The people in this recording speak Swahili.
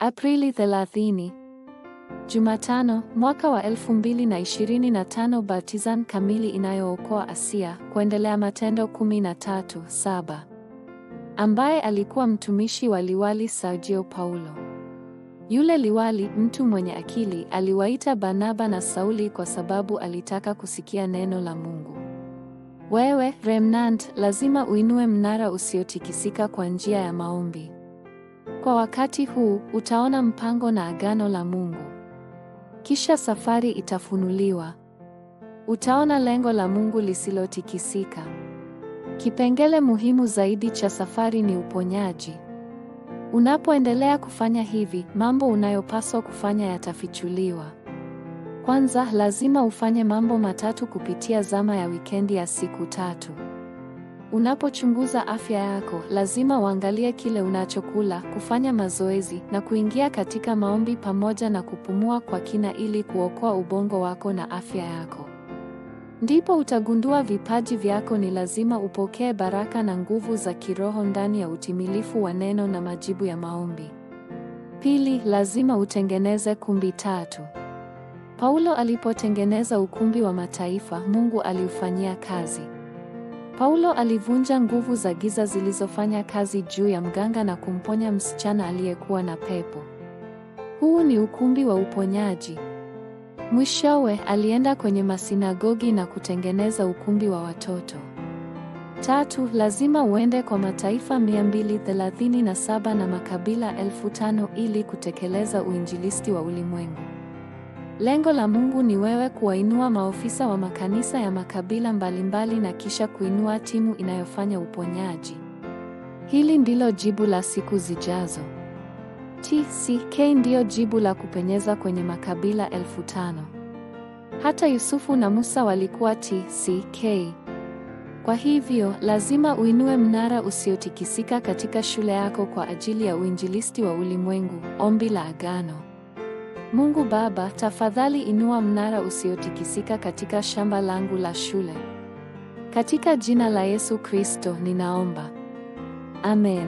Aprili 30. Jumatano, mwaka wa 2025. Baptism kamili inayookoa Asia, kuendelea Matendo 13:7. Ambaye alikuwa mtumishi wa liwali Sergio Paulo. Yule liwali, mtu mwenye akili, aliwaita Barnaba na Sauli kwa sababu alitaka kusikia neno la Mungu. Wewe, remnant, lazima uinue mnara usiotikisika kwa njia ya maombi. Kwa wakati huu, utaona mpango na agano la Mungu. Kisha safari itafunuliwa. Utaona lengo la Mungu lisilotikisika. Kipengele muhimu zaidi cha safari ni uponyaji. Unapoendelea kufanya hivi, mambo unayopaswa kufanya yatafichuliwa. Kwanza, lazima ufanye mambo matatu kupitia zama ya wikendi ya siku 3. Unapochunguza afya yako, lazima uangalie kile unachokula, kufanya mazoezi na kuingia katika maombi pamoja na kupumua kwa kina ili kuokoa ubongo wako na afya yako. Ndipo utagundua vipaji vyako. Ni lazima upokee baraka na nguvu za kiroho ndani ya utimilifu wa neno na majibu ya maombi. Pili, lazima utengeneze kumbi 3. Paulo alipotengeneza ukumbi wa mataifa, Mungu aliufanyia kazi. Paulo alivunja nguvu za giza zilizofanya kazi juu ya mganga na kumponya msichana aliyekuwa na pepo. Huu ni ukumbi wa uponyaji. Mwishowe, alienda kwenye masinagogi na kutengeneza ukumbi wa watoto. Tatu, lazima uende kwa mataifa 237 na makabila 5,000 ili kutekeleza uinjilisti wa ulimwengu. Lengo la Mungu ni wewe kuwainua maofisa wa makanisa ya makabila mbalimbali na kisha kuinua timu inayofanya uponyaji. Hili ndilo jibu la siku zijazo. TCK ndiyo jibu la kupenyeza kwenye makabila 5,000. Hata Yusufu na Musa walikuwa TCK. Kwa hivyo, lazima uinue mnara usiotikisika katika shule yako kwa ajili ya uinjilisti wa ulimwengu. Ombi la agano. Mungu Baba, tafadhali inua mnara usiotikisika katika shamba langu la shule. Katika jina la Yesu Kristo ninaomba. Amen.